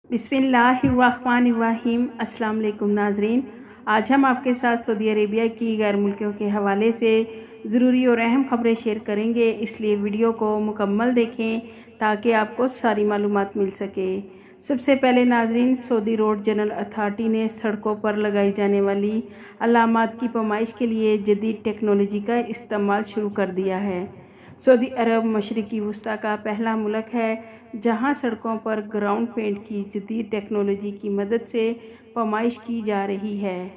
बिस्मिल्लाहिर्रहमानिर्रहीम। अस्सलाम वालेकुम नाजरीन, आज हम आपके साथ सऊदी अरेबिया की गैर मुल्कियों के हवाले से ज़रूरी और अहम खबरें शेयर करेंगे, इसलिए वीडियो को मुकम्मल देखें ताकि आपको सारी मालूमात मिल सके। सबसे पहले नाजरीन, सऊदी रोड जनरल अथॉरिटी ने सड़कों पर लगाई जाने वाली अलामात की पैमाइश के लिए जदीद टेक्नोलॉजी का इस्तेमाल शुरू कर दिया है। सऊदी अरब मशरिकी वस्ती का पहला मुल्क है जहां सड़कों पर ग्राउंड पेंट की जदीद टेक्नोलॉजी की मदद से पैमाइश की जा रही है।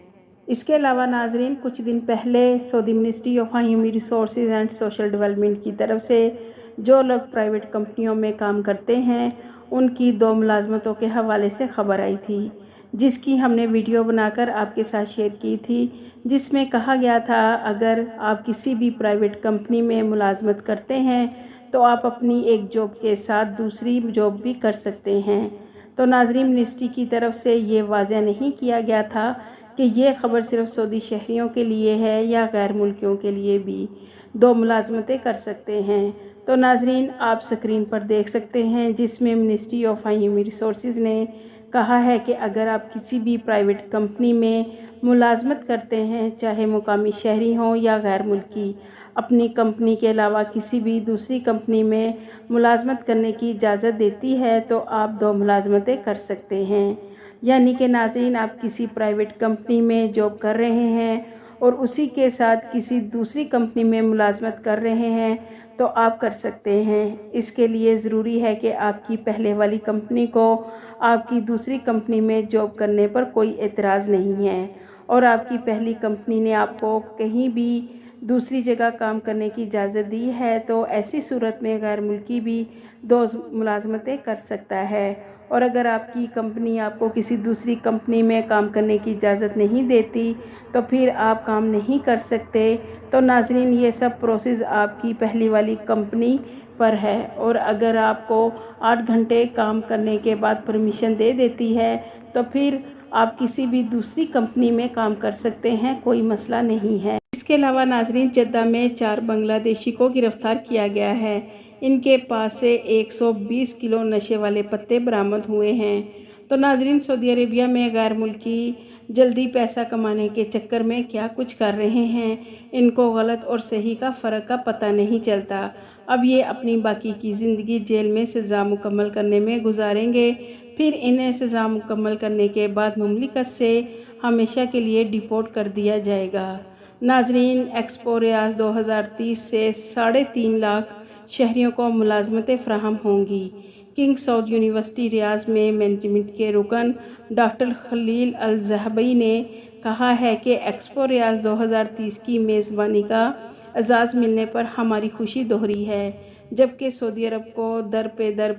इसके अलावा नाजरीन, कुछ दिन पहले Saudi ministry of human resources and social development की तरफ से जो लोग प्राइवेट कंपनियों में काम करते हैं उनकी 2 मुलाजमतों के हवाले से खबर आई थी, जिसकी हमने वीडियो बनाकर आपके साथ शेयर की थी, जिसमें कहा गया था अगर आप किसी भी प्राइवेट कंपनी में मुलाजमत करते हैं तो आप अपनी एक जॉब के साथ दूसरी जॉब भी कर सकते हैं। तो नाजरीन, मिनिस्ट्री की तरफ से ये वाज़ह नहीं किया गया था कि ये खबर सिर्फ सऊदी शहरियों के लिए है या गैर मुल्कियों के लिए भी 2 मुलाजमतें कर सकते हैं। तो नाजरीन, आप स्क्रीन पर देख सकते हैं जिसमें मिनिस्ट्री ऑफ ह्यूमन रिसोर्सेज ने कहा है कि अगर आप किसी भी प्राइवेट कंपनी में मुलाजमत करते हैं, चाहे मुकामी शहरी हों या गैर मुल्की, अपनी कंपनी के अलावा किसी भी दूसरी कंपनी में मुलाजमत करने की इजाज़त देती है तो आप 2 मुलाजमतें कर सकते हैं। यानी कि नाज़रीन, आप किसी प्राइवेट कंपनी में जॉब कर रहे हैं और उसी के साथ किसी दूसरी कंपनी में मुलाजमत कर रहे हैं तो आप कर सकते हैं। इसके लिए ज़रूरी है कि आपकी पहले वाली कंपनी को आपकी दूसरी कंपनी में जॉब करने पर कोई एतराज़ नहीं है और आपकी पहली कंपनी ने आपको कहीं भी दूसरी जगह काम करने की इजाज़त दी है तो ऐसी सूरत में गैर मुल्की भी 2 मुलाजमतें कर सकता है। और अगर आपकी कंपनी आपको किसी दूसरी कंपनी में काम करने की इजाज़त नहीं देती तो फिर आप काम नहीं कर सकते। तो नाजरीन, ये सब प्रोसेस आपकी पहली वाली कंपनी पर है और अगर आपको 8 घंटे काम करने के बाद परमिशन दे देती है तो फिर आप किसी भी दूसरी कंपनी में काम कर सकते हैं, कोई मसला नहीं है। इसके अलावा नाजरीन, जद्दा में 4 बांग्लादेशी को गिरफ्तार किया गया है। इनके पास से 120 किलो नशे वाले पत्ते बरामद हुए हैं। तो नाजरीन, सऊदी अरेबिया में गैर मुल्की जल्दी पैसा कमाने के चक्कर में क्या कुछ कर रहे हैं, इनको गलत और सही का फ़र्क का पता नहीं चलता। अब ये अपनी बाकी की ज़िंदगी जेल में सज़ा मुकम्मल करने में गुजारेंगे, फिर इन्हें सज़ा मुकम्मल करने के बाद मुमलिकत से हमेशा के लिए डिपोर्ट कर दिया जाएगा। नाजरीन, एक्सपो रियाज 2030 से 3.5 लाख शहरियों को मुलाजमतें फ़राहम होंगी। किंग साउद यूनिवर्सिटी रियाज में मैनेजमेंट के रुकन डॉक्टर खलील अल ज़हबी ने कहा है कि एक्सपो रियाज 2030 की मेज़बानी का एजाज़ मिलने पर हमारी खुशी दोहरी है। जबकि सऊदी अरब को दर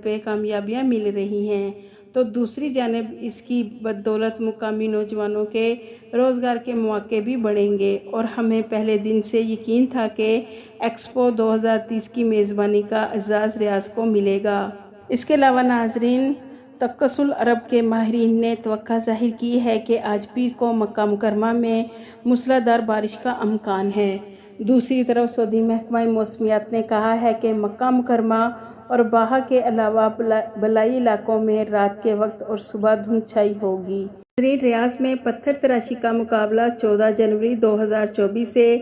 पे कामयाबियाँ मिल रही हैं तो दूसरी जानिब इसकी बदौलत मुकामी नौजवानों के रोज़गार के मौके भी बढ़ेंगे और हमें पहले दिन से यकीन था कि एक्सपो 2030 की मेज़बानी का एजाज़ रियाज को मिलेगा। इसके अलावा नाजरीन, तकसुल अरब के माहिरीन ने तवक्का ज़ाहिर की है कि आज पीर को मक्का मुकरमा में मूसलाधार बारिश का इम्कान है। दूसरी तरफ सऊदी महकमा मौसमियात ने कहा है कि मक्का मुकरमा और बाहा के अलावा बलाई इलाकों में रात के वक्त और सुबह धुंध छाई होगी। रियाज में पत्थर तराशी का मुकाबला 14 जनवरी 2024 से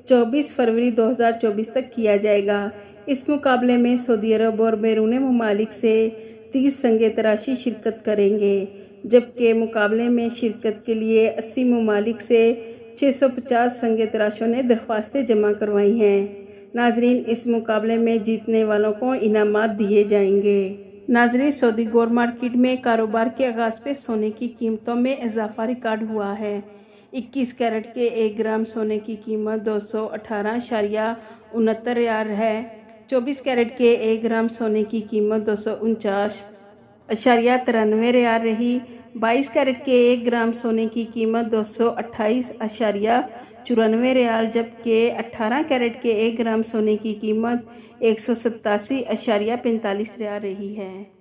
24 फरवरी 2024 तक किया जाएगा। इस मुकाबले में सऊदी अरब और बैरून ममालिक से 30 संगे तराशी शिरकत करेंगे, जबकि मुकाबले में शिरकत के लिए 80 ममालिक से 650 संगे तराशों ने दरख्वास्तें जमा करवाई हैं। नाजरीन, इस मुकाबले में जीतने वालों को इनामात दिए जाएंगे। नाजरीन, सऊदी गोल्ड मार्केट में कारोबार के आगाज़ पे सोने की कीमतों में इजाफा रिकॉर्ड हुआ है। 21 कैरेट के 1 ग्राम सोने की कीमत 218.69 रियाल है। 24 कैरेट के 1 ग्राम सोने की कीमत 249.93 रियाल रही। 22 कैरेट के 1 ग्राम सोने की कीमत 228.94 रियाल, जबकि 18 कैरेट के 1 ग्राम सोने की कीमत 187.45 रियाल रही है।